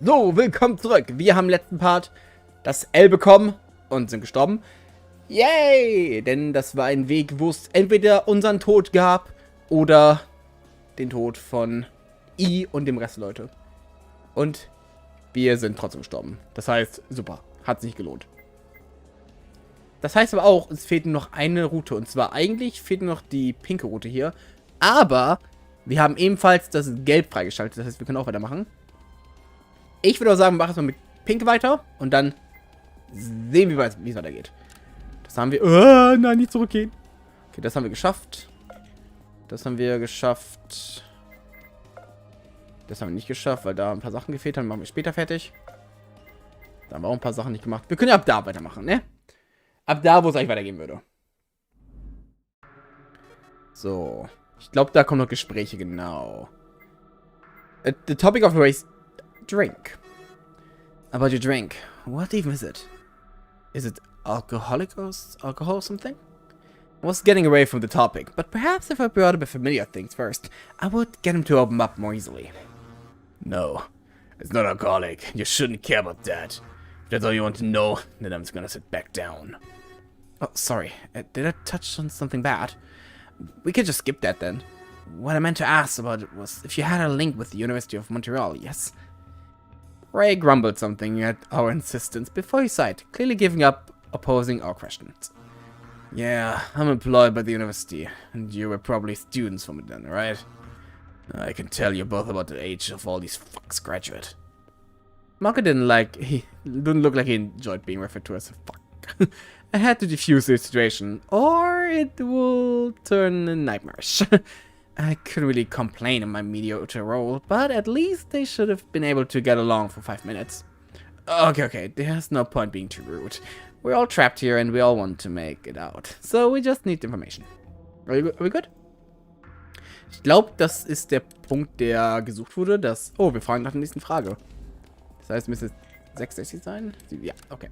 So, willkommen zurück. Wir haben im letzten Part das L bekommen und sind gestorben. Yay! Denn das war ein Weg, wo es entweder unseren Tod gab oder den Tod von I und dem Rest der Leute. Und wir sind trotzdem gestorben. Das heißt, super. Hat sich gelohnt. Das heißt aber auch, es fehlt nur noch eine Route. Und zwar eigentlich fehlt nur noch die pinke Route hier. Aber wir haben ebenfalls das Gelb freigeschaltet. Das heißt, wir können auch weitermachen. Ich würde auch sagen, wir machen es mal mit Pink weiter. Und dann sehen wir, wie es weitergeht. Das haben wir... Oh, nein, nicht zurückgehen. Okay, das haben wir geschafft. Das haben wir geschafft. Das haben wir nicht geschafft, weil da ein paar Sachen gefehlt haben. Machen wir später fertig. Da haben wir auch ein paar Sachen nicht gemacht. Wir können ja ab da weitermachen, ne? Ab da, wo es eigentlich weitergehen würde. So. Ich glaube, da kommen noch Gespräche, genau. The topic of the race... Drink. About your drink. What even is it? Is it alcohol or something? I was getting away from the topic, but perhaps if I brought up a familiar things first, I would get him to open up more easily. No, it's not alcoholic. You shouldn't care about that. If that's all you want to know, then I'm just gonna sit back down. Oh, sorry. Did I touch on something bad? We could just skip that then. What I meant to ask about it was if you had a link with the University of Montreal, yes? Ray grumbled something at our insistence before he sighed, clearly giving up opposing our questions. Yeah, I'm employed by the university, and you were probably students from it then, right? I can tell you both about the age of all these fucks graduate. Marco didn't look like he enjoyed being referred to as a fuck. I had to defuse the situation, or it will turn nightmarish. I couldn't really complain in my mediocre role, but at least they should have been able to get along for 5 minutes. Okay, there's no point being too rude. We're all trapped here and we all want to make it out. So we just need information. Are we good? Ich glaube, das ist der Punkt, der gesucht wurde. Oh, wir fragen nach der nächsten Frage. Das heißt, es müsste 66 sein? Ja, okay.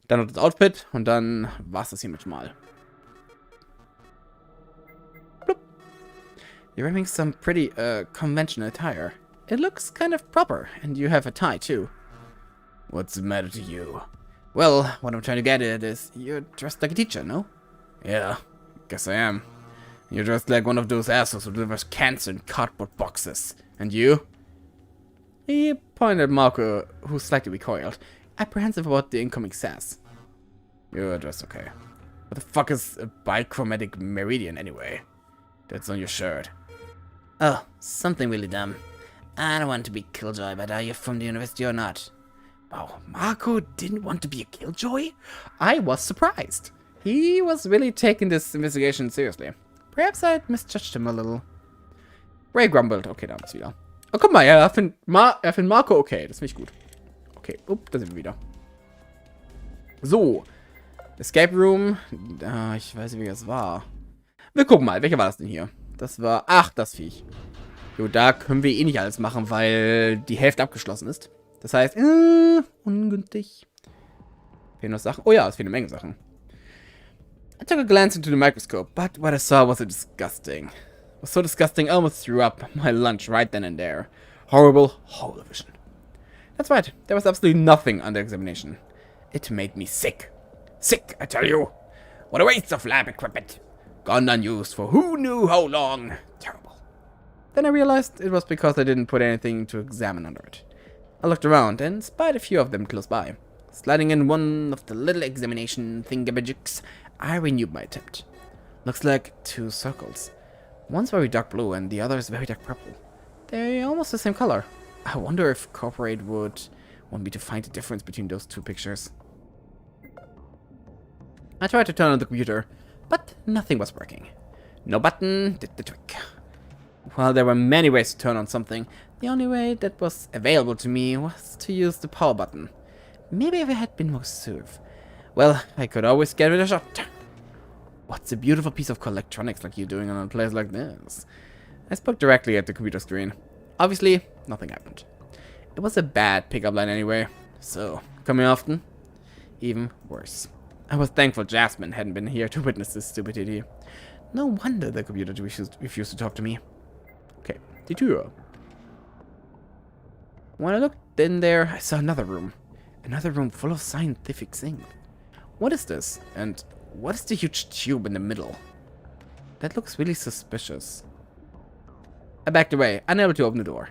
Dann noch das Outfit und dann war's das hiermit mal. You're wearing some pretty, conventional attire. It looks kind of proper, and you have a tie, too. What's the matter to you? Well, what I'm trying to get at is, you're dressed like a teacher, no? Yeah, guess I am. You're dressed like one of those assholes who delivers cancer in cardboard boxes. And you? He pointed at Marco, who slightly recoiled, apprehensive about the incoming sass. You're dressed okay. What the fuck is a bichromatic meridian, anyway? That's on your shirt. Oh, something really dumb. I don't want to be killjoy, but are you from the university or not? Wow, Marco didn't want to be a killjoy? I was surprised. He was really taking this investigation seriously. Perhaps I misjudged him a little. Ray grumbled. Okay, da haben wir es wieder. Oh, guck mal, er findet Marco okay. Das finde ich gut. Okay, da sind wir wieder. So. Escape Room. Ich weiß nicht, wie das war. Wir gucken mal. Welcher war das denn hier? Das war... Ach, das Viech. Jo, da können wir eh nicht alles machen, weil die Hälfte abgeschlossen ist. Das heißt, ungünstig. Fehlen noch Sachen? Oh ja, es fehlen eine Menge Sachen. I took a glance into the microscope, but what I saw was disgusting. It was so disgusting I almost threw up my lunch right then and there. Horrible vision. That's right, there was absolutely nothing under examination. It made me sick. Sick, I tell you. What a waste of lab equipment. Gone unused for who knew how long. Terrible. Then I realized it was because I didn't put anything to examine under it. I looked around and spied a few of them close by. Sliding in one of the little examination thingamajigs, I renewed my attempt. Looks like 2 circles. One's very dark blue and the other is very dark purple. They're almost the same color. I wonder if Corporate would want me to find the difference between those 2 pictures. I tried to turn on the computer, but nothing was working. No button did the trick. While there were many ways to turn on something, the only way that was available to me was to use the power button. Maybe if I had been more assertive. Well, I could always give it a shot. What's a beautiful piece of electronics like you doing on a place like this? I spoke directly at the computer screen. Obviously, nothing happened. It was a bad pickup line anyway. So, coming often? Even worse. I was thankful Jasmine hadn't been here to witness this stupidity. No wonder the computer refused to talk to me. Okay, die Tür. When I looked then there, I saw another room. Another room full of scientific things. What is this? And what is the huge tube in the middle? That looks really suspicious. I backed away, unable to open the door.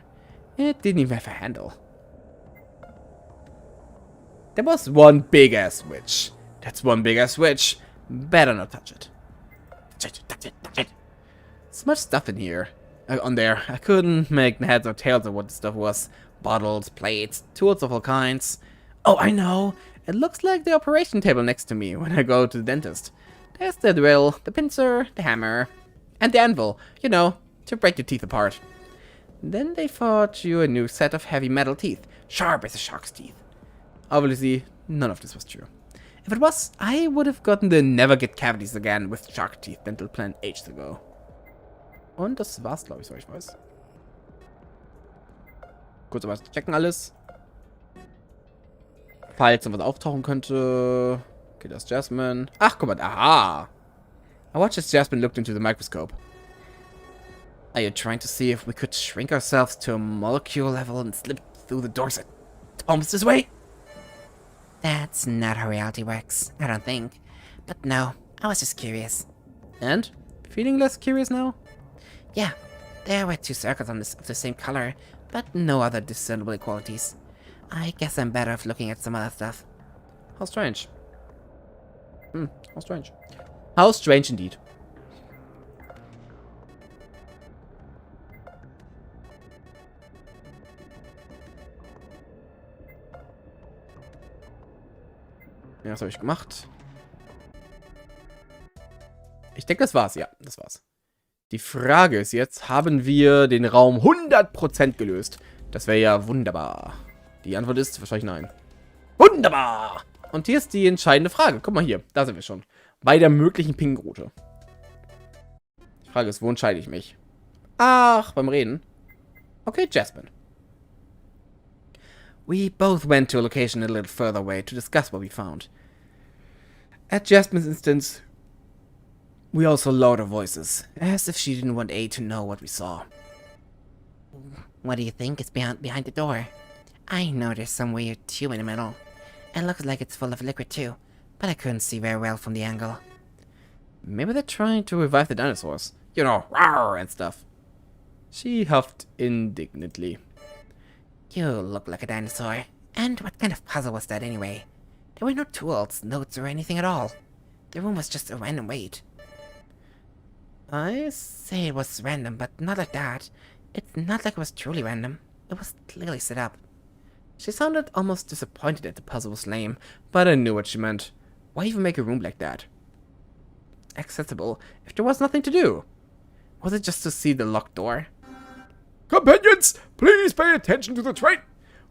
It didn't even have a handle. There was one big-ass switch. That's one big-ass switch. Better not touch it. Touch it. So much stuff in here. On there. I couldn't make heads or tails of what the stuff was. Bottles, plates, tools of all kinds. Oh, I know. It looks like the operation table next to me when I go to the dentist. There's the drill, the pincer, the hammer, and the anvil. You know, to break your teeth apart. Then they forged you a new set of heavy metal teeth. Sharp as a shark's teeth. Obviously, none of this was true. If it was, I would have gotten the never get cavities again with shark teeth dental plan ages ago. Und das war's, glaube ich, so ich weiß. Kurz aber checken alles. Falls noch was auftauchen könnte. Okay, das ist Jasmine. Ach, guck mal, aha! I watched as Jasmine looked into the microscope. Are you trying to see if we could shrink ourselves to a molecule level and slip through the doors that Tom's this way? That's not how reality works, I don't think. But no, I was just curious. And? Feeling less curious now? Yeah, there were two circles on this of the same color, but no other discernible qualities. I guess I'm better off looking at some other stuff. How strange. How strange. How strange indeed. Ja, was habe ich gemacht? Ich denke, das war's. Ja, das war's. Die Frage ist jetzt, haben wir den Raum 100% gelöst? Das wäre ja wunderbar. Die Antwort ist wahrscheinlich nein. Wunderbar! Und hier ist die entscheidende Frage. Guck mal hier, da sind wir schon. Bei der möglichen Pingroute. Die Frage ist, wo entscheide ich mich? Ach, beim Reden. Okay, Jasmine. We both went to a location a little further away to discuss what we found. At Jasmine's instance, we also lowered our voices, as if she didn't want A to know what we saw. What do you think is behind the door? I know there's some weird tube in the middle. It looks like it's full of liquid too, but I couldn't see very well from the angle. Maybe they're trying to revive the dinosaurs. You know, rawr and stuff. She huffed indignantly. You look like a dinosaur. And what kind of puzzle was that anyway? There were no tools, notes, or anything at all. The room was just a random weight. I say it was random, but not like that. It's not like it was truly random. It was clearly set up. She sounded almost disappointed that the puzzle was lame, but I knew what she meant. Why even make a room like that? Accessible, if there was nothing to do. Was it just to see the locked door? Companions, please pay attention to the train.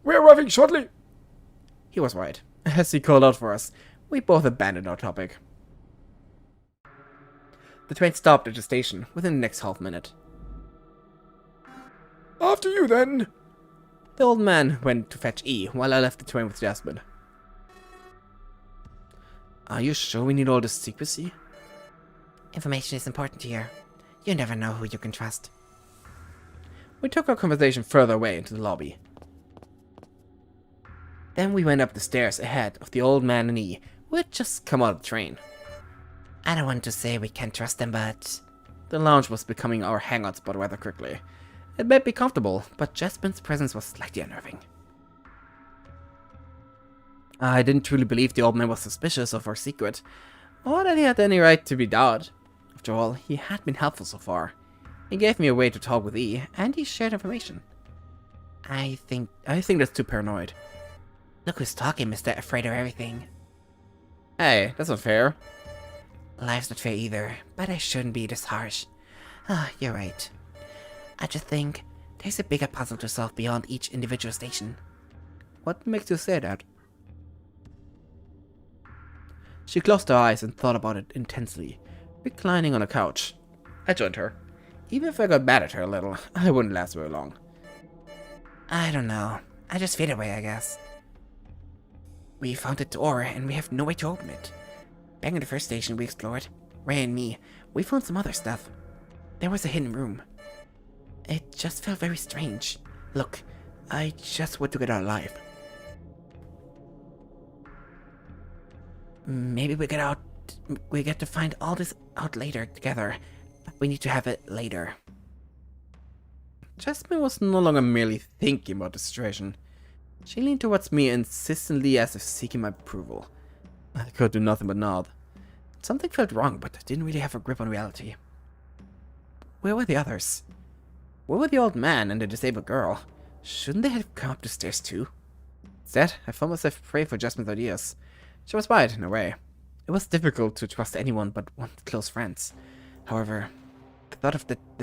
We're arriving shortly. He was right. As he called out for us, we both abandoned our topic. The train stopped at the station within the next half minute. After you, then. The old man went to fetch E while I left the train with Jasmine. Are you sure we need all this secrecy? Information is important here. You never know who you can trust. We took our conversation further away into the lobby. Then we went up the stairs ahead of the old man and E, who had just come out of the train. I don't want to say we can't trust them, but... The lounge was becoming our hangout spot rather quickly. It made me comfortable, but Jasmine's presence was slightly unnerving. I didn't truly believe the old man was suspicious of our secret, or that he had any right to be doubted. After all, he had been helpful so far. He gave me a way to talk with E, and he shared information. I think that's too paranoid. Look who's talking, Mr. Afraid of Everything. Hey, that's not fair. Life's not fair either, but I shouldn't be this harsh. Ah, you're right. I just think there's a bigger puzzle to solve beyond each individual station. What makes you say that? She closed her eyes and thought about it intensely, reclining on a couch. I joined her. Even if I got mad at her a little, I wouldn't last very long. I don't know. I just feel that way, I guess. We found a door, and we have no way to open it. Back in the first station we explored, Ray and me, we found some other stuff. There was a hidden room. It just felt very strange. Look, I just want to get out alive. Maybe we get to find all this out later together. But we need to have it later. Jasmine was no longer merely thinking about the situation. She leaned towards me insistently as if seeking my approval. I could do nothing but nod. Something felt wrong, but I didn't really have a grip on reality. Where were the others? Where were the old man and the disabled girl? Shouldn't they have come up the stairs too? Instead, I found myself prey for Jasmine's ideas. She was right, in a way. It was difficult to trust anyone but one's close friends. However, the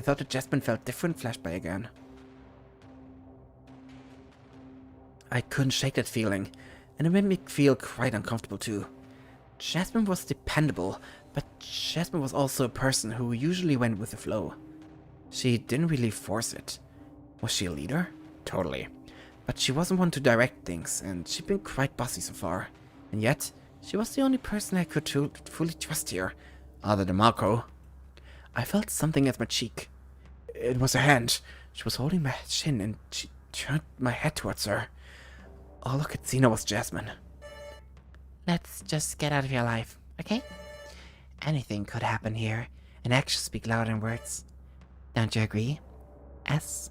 thought that Jasmine felt different flashed by again. I couldn't shake that feeling, and it made me feel quite uncomfortable too. Jasmine was dependable, but Jasmine was also a person who usually went with the flow. She didn't really force it. Was she a leader? Totally. But she wasn't one to direct things, and she'd been quite bossy so far. And yet, she was the only person I could fully trust here, other than Marco. I felt something at my cheek. It was a hand. She was holding my chin, and she turned my head towards her. All I could see now was Jasmine. Let's just get out of your life, okay? Anything could happen here, and actions speak louder than words. Don't you agree? Yes.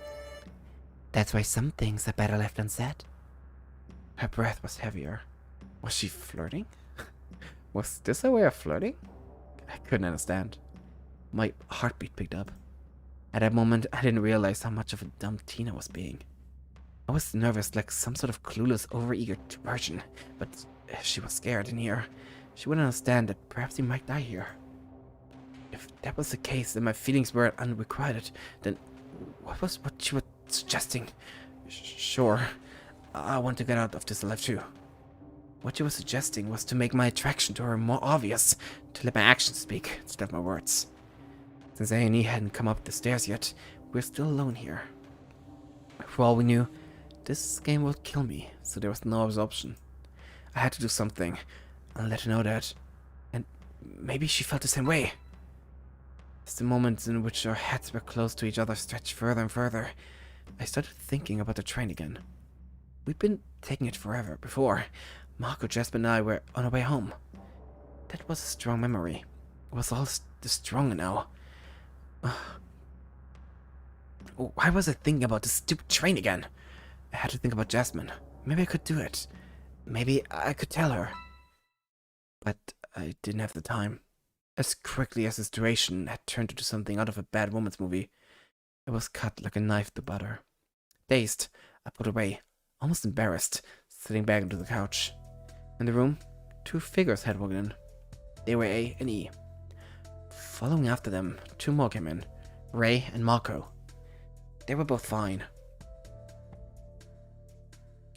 That's why some things are better left unsaid. Her breath was heavier. Was she flirting? Was this a way of flirting? I couldn't understand. My heartbeat picked up. At that moment, I didn't realize how much of a dumb teen I was being. I was nervous, like some sort of clueless, overeager virgin, but if she was scared in here, she would understand that perhaps he might die here. If that was the case, then my feelings were unrequited. Then what she was suggesting? Sure, I want to get out of this alive too. What she was suggesting was to make my attraction to her more obvious, to let my actions speak instead of my words. Since A&E hadn't come up the stairs yet, we were still alone here. For all we knew, this game would kill me, so there was no other option. I had to do something, and let her know that. And maybe she felt the same way. As the moments in which our heads were close to each other stretched further and further, I started thinking about the train again. We'd been taking it forever before. Marco, Jasmine, and I were on our way home. That was a strong memory. It was all the stronger now. Why was I thinking about this stupid train again? I had to think about Jasmine. Maybe I could do it. Maybe I could tell her. But I didn't have the time. As quickly as the situation had turned into something out of a bad woman's movie, it was cut like a knife through butter. Dazed, I put away, almost embarrassed, sitting back into the couch. In the room, two figures had walked in. They were A and E. Following after them, two more came in, Ray and Marco. They were both fine.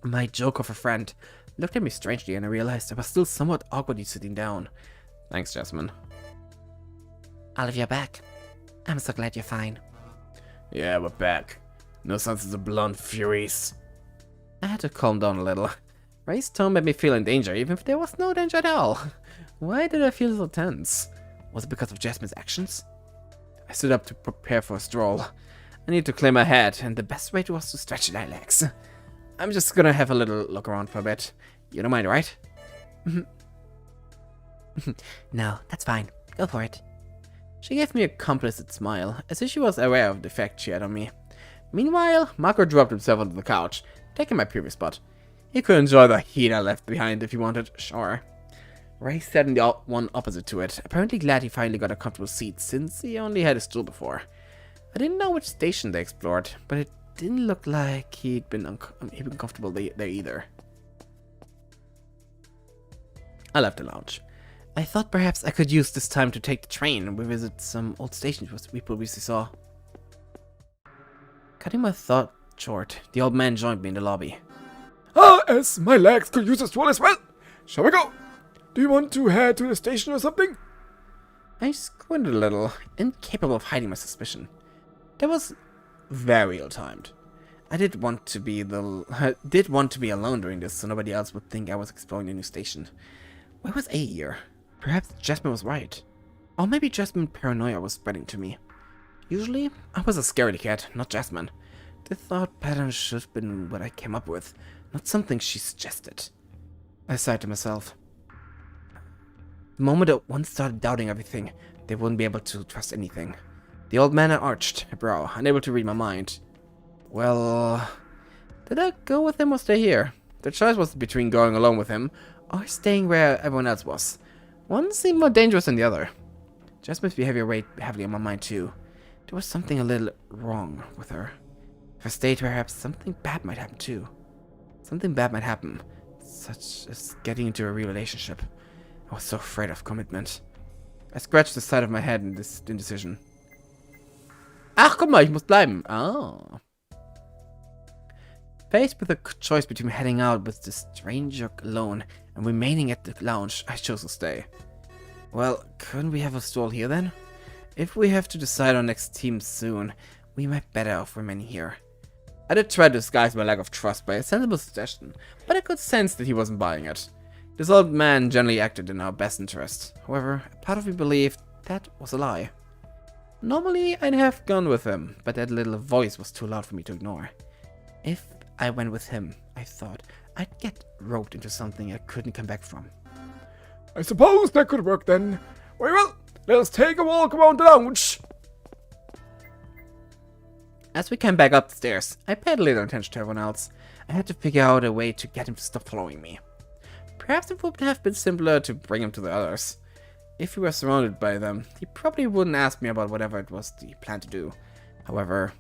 My joke of a friend looked at me strangely, and I realized I was still somewhat awkwardly sitting down. Thanks, Jasmine. All of you are back. I'm so glad you're fine. Yeah, we're back. No sense of the blonde furies. I had to calm down a little. Ray's tone made me feel in danger, even if there was no danger at all. Why did I feel so tense? Was it because of Jasmine's actions? I stood up to prepare for a stroll. I needed to clear my head, and the best way was to stretch my legs. I'm just gonna have a little look around for a bit. You don't mind, right? No, that's fine. Go for it. She gave me a complicit smile, as if she was aware of the effect she had on me. Meanwhile, Marco dropped himself onto the couch, taking my previous spot. He could enjoy the heat I left behind if he wanted, sure. Ray sat in the one opposite to it, apparently glad he finally got a comfortable seat, since he only had a stool before. I didn't know which station they explored, but it didn't look like he'd been comfortable there either. I left the lounge. I thought perhaps I could use this time to take the train and revisit some old stations we previously saw. Cutting my thought short, the old man joined me in the lobby. As my legs could use a stroll as well. Shall we go? Do you want to head to the station or something? I squinted a little, incapable of hiding my suspicion. That was very ill-timed. I did want to be alone during this, so nobody else would think I was exploring the new station. Where was A here? Perhaps Jasmine was right. Or maybe Jasmine paranoia was spreading to me. Usually, I was a scaredy cat, not Jasmine. The thought pattern should have been what I came up with, not something she suggested. I sighed to myself. The moment that one started doubting everything, they wouldn't be able to trust anything. The old man arched a brow, unable to read my mind. Well, did I go with him or stay here? The choice was between going alone with him or staying where everyone else was. One seemed more dangerous than the other. Jasmine's behavior weighed heavily on my mind too. There was something a little wrong with her. If I stayed, perhaps something bad might happen too. Something bad might happen, such as getting into a real relationship. I was so afraid of commitment. I scratched the side of my head in this indecision. Ach, guck mal, ich muss bleiben. Oh. Faced with a choice between heading out with the stranger alone and remaining at the lounge, I chose to stay. Well, couldn't we have a stall here then? If we have to decide on next team soon, we might better off remaining here. I did try to disguise my lack of trust by a sensible suggestion, but I could sense that he wasn't buying it. This old man generally acted in our best interest. However, a part of me believed that was a lie. Normally, I'd have gone with him, but that little voice was too loud for me to ignore. If I went with him, I thought I'd get roped into something I couldn't come back from. I suppose that could work then. Very well, let us take a walk around the lounge. As we came back up the stairs, I paid little attention to everyone else. I had to figure out a way to get him to stop following me. Perhaps it would have been simpler to bring him to the others. If we were surrounded by them, he probably wouldn't ask me about whatever it was he planned to do. However,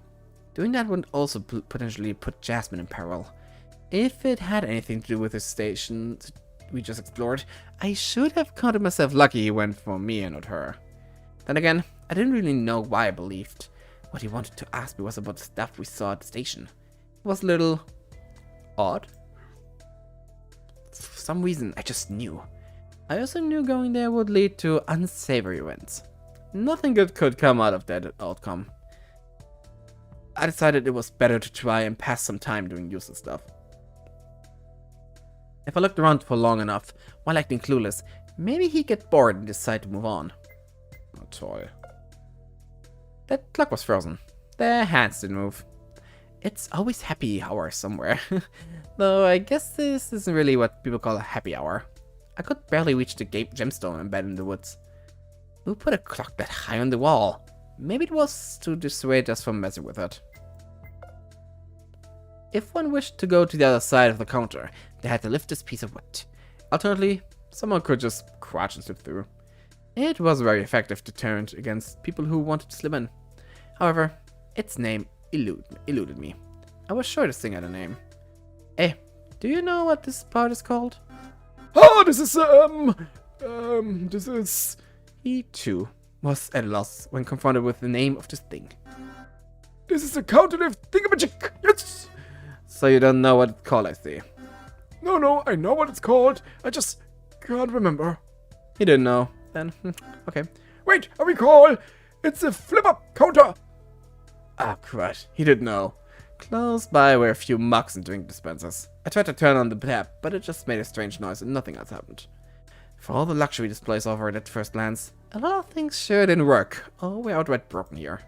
doing that would also potentially put Jasmine in peril. If it had anything to do with the station we just explored, I should have counted myself lucky he went for me and not her. Then again, I didn't really know why I believed what he wanted to ask me was about the stuff we saw at the station. It was a little odd. For some reason, I just knew. I also knew going there would lead to unsavory events. Nothing good could come out of that outcome. I decided it was better to try and pass some time doing useless stuff. If I looked around for long enough, while acting clueless, maybe he'd get bored and decide to move on. Oh, toy. That clock was frozen. Their hands didn't move. It's always happy hour somewhere. Though I guess this isn't really what people call a happy hour. I could barely reach the gemstone embedded in the woods. Who put a clock that high on the wall? Maybe it was to dissuade us from messing with it. If one wished to go to the other side of the counter, they had to lift this piece of wood. Alternatively, someone could just crouch and slip through. It was a very effective deterrent against people who wanted to slip in. However, its name eluded me. I was sure this thing had a name. Hey, do you know what this part is called? Oh, this is, this is... He, too, was at a loss when confronted with the name of this thing. This is a counter-lift thingamajig! Yes! So you don't know what it's called, I see. No, I know what it's called. I just can't remember. He didn't know. Then, okay. Wait, I recall! It's a flip-up counter! Ah, crud. He didn't know. Close by were a few mugs and drink dispensers. I tried to turn on the tap, but it just made a strange noise and nothing else happened. For all the luxury displays offered at first glance, a lot of things sure didn't work, or were outright broken here.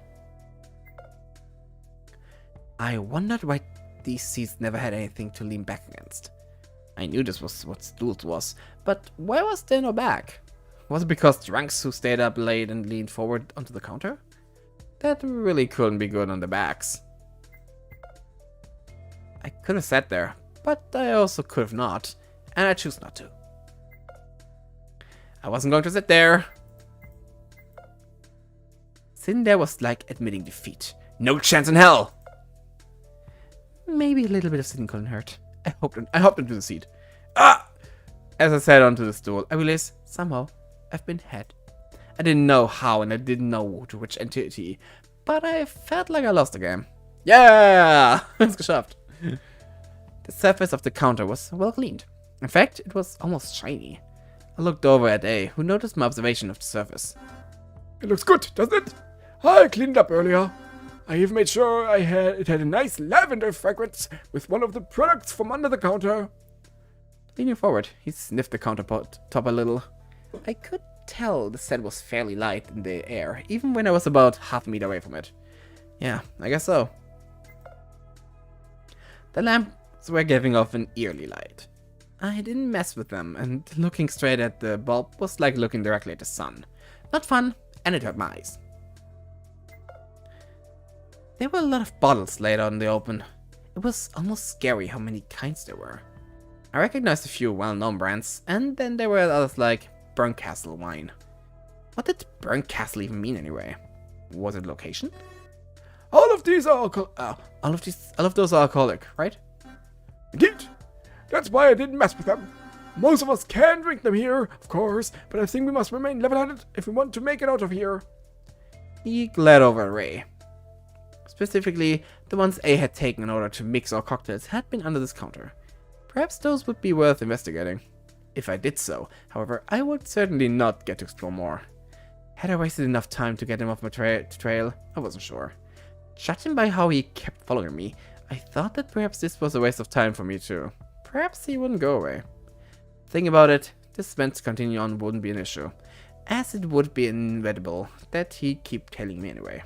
I wondered why these seats never had anything to lean back against. I knew this was what stools was, but why was there no back? Was it because drunks who stayed up late and leaned forward onto the counter? That really couldn't be good on the backs. I could have sat there, but I also could have not, and I choose not to. I wasn't going to sit there. Sitting there was like admitting defeat. No chance in hell! Maybe a little bit of sitting couldn't hurt. I hopped into the seat. Ah! As I sat onto the stool, I realized somehow I've been had. I didn't know how and I didn't know to which entity, but I felt like I lost the game. Yeah! It's geschafft. The surface of the counter was well cleaned. In fact, it was almost shiny. I looked over at A, who noticed my observation of the surface. It looks good, doesn't it? I cleaned it up earlier. I even made sure it had a nice lavender fragrance with one of the products from under the counter. Leaning forward, he sniffed the countertop a little. I could tell the scent was fairly light in the air, even when I was about half a meter away from it. Yeah, I guess so. The lamps were giving off an eerie light. I didn't mess with them, and looking straight at the bulb was like looking directly at the sun. Not fun, and it hurt my eyes. There were a lot of bottles laid out in the open. It was almost scary how many kinds there were. I recognized a few well-known brands, and then there were others like Burncastle wine. What did Burncastle even mean anyway? Was it location? All of these are All of those are alcoholic, right? indeed. That's why I didn't mess with them. Most of us can drink them here, of course, but I think we must remain level-headed if we want to make it out of here. He glared over at Ray. Specifically, the ones A had taken in order to mix our cocktails had been under this counter. Perhaps those would be worth investigating. If I did so, however, I would certainly not get to explore more. Had I wasted enough time to get him off my trail? I wasn't sure. Judging by how he kept following me, I thought that perhaps this was a waste of time for me too. Perhaps he wouldn't go away. Thinking about it, this meant to continue on wouldn't be an issue, as it would be inevitable that he'd keep tailing me anyway.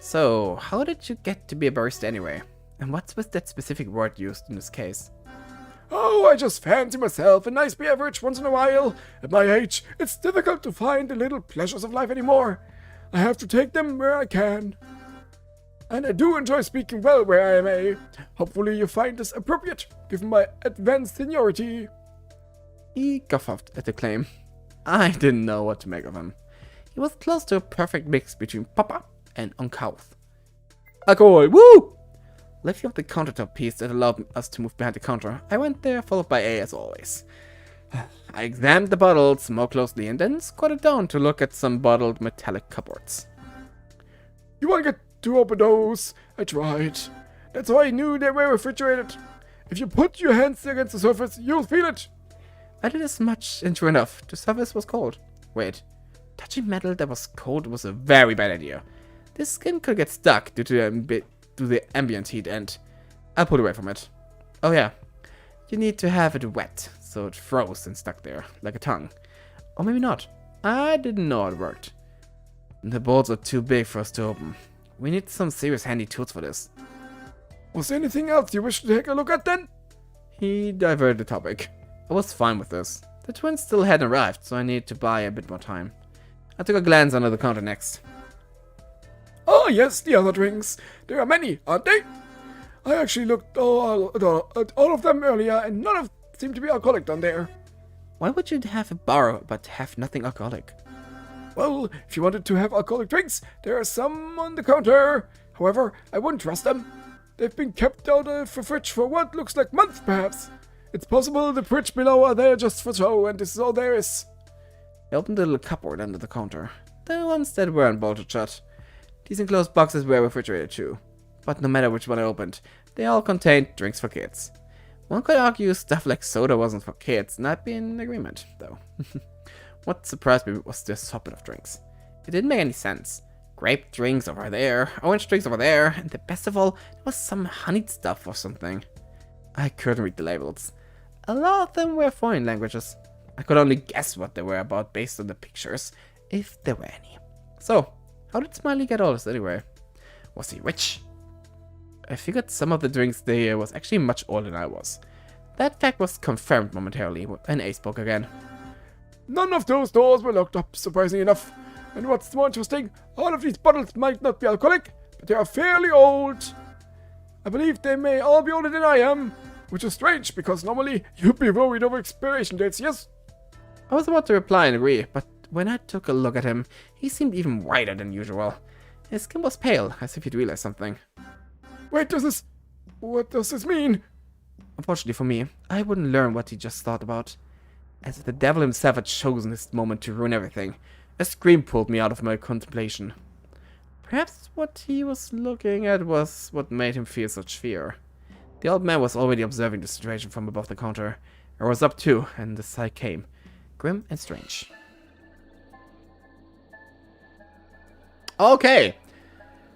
So, how did you get to be a barista anyway? And what was that specific word used in this case? Oh, I just fancy myself a nice beverage once in a while. At my age, it's difficult to find the little pleasures of life anymore. I have to take them where I can. And I do enjoy speaking well where I am a. Hopefully you find this appropriate, given my advanced seniority. He guffawed at the claim. I didn't know what to make of him. He was close to a perfect mix between Papa and uncouth. Alcohol, woo! Lifting up the countertop piece that allowed us to move behind the counter, I went there, followed by A as always. I examined the bottles more closely and then squatted down to look at some bottled metallic cupboards. You won't get to open those. I tried. That's how I knew they were refrigerated. If you put your hands against the surface, you'll feel it. I did as much, and sure enough, the surface was cold. Wait, touching metal that was cold was a very bad idea. The skin could get stuck due to the ambient heat, and I pulled away from it. Oh yeah, you need to have it wet, so it froze and stuck there, like a tongue. Or maybe not. I didn't know how it worked. The bolts are too big for us to open. We need some serious handy tools for this. Was there anything else you wish to take a look at then? He diverted the topic. I was fine with this. The twins still hadn't arrived, so I needed to buy a bit more time. I took a glance under the counter next. Oh yes, the other drinks. There are many, aren't they? I actually looked at all of them earlier, and none of them seem to be alcoholic down there. Why would you have a bar but have nothing alcoholic? Well, if you wanted to have alcoholic drinks, there are some on the counter. However, I wouldn't trust them. They've been kept out of the fridge for what looks like months, perhaps. It's possible the fridge below are there just for show, and this is all there is. I opened the little cupboard under the counter. The ones that weren't bolted shut. These enclosed boxes were refrigerated too. But no matter which one I opened, they all contained drinks for kids. One could argue stuff like soda wasn't for kids, and I'd be in agreement, though. What surprised me was the assortment of drinks. It didn't make any sense. Grape drinks over there, orange drinks over there, and the best of all, there was some honeyed stuff or something. I couldn't read the labels. A lot of them were foreign languages. I could only guess what they were about based on the pictures, if there were any. So, how did Smiley get all this anyway? Was he rich? I figured some of the drinks there was actually much older than I was. That fact was confirmed momentarily when A spoke again. None of those doors were locked up, surprisingly enough. And what's more interesting, all of these bottles might not be alcoholic, but they are fairly old. I believe they may all be older than I am, which is strange, because normally you'd be worried over expiration dates, yes? I was about to reply and agree, but when I took a look at him, he seemed even whiter than usual. His skin was pale, as if he'd realized something. Wait, what does this mean? Unfortunately for me, I wouldn't learn what he just thought about. As if the devil himself had chosen this moment to ruin everything. A scream pulled me out of my contemplation. Perhaps what he was looking at was what made him feel such fear. The old man was already observing the situation from above the counter. I was up too, and the sight came. Grim and strange. Okay.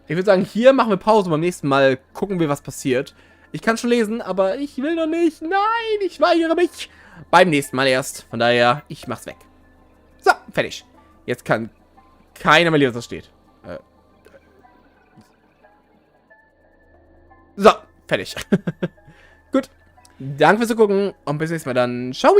Ich würde sagen, hier machen wir Pause. Beim nächsten Mal gucken wir, was passiert. Ich kann schon lesen, aber ich will noch nicht. Nein, ich weigere mich. Beim nächsten Mal erst. Von daher, ich mach's weg. So, fertig. Jetzt kann keiner mehr lesen, was steht. So, fertig. Gut. Danke fürs Gucken und bis nächstes Mal dann. Ciao!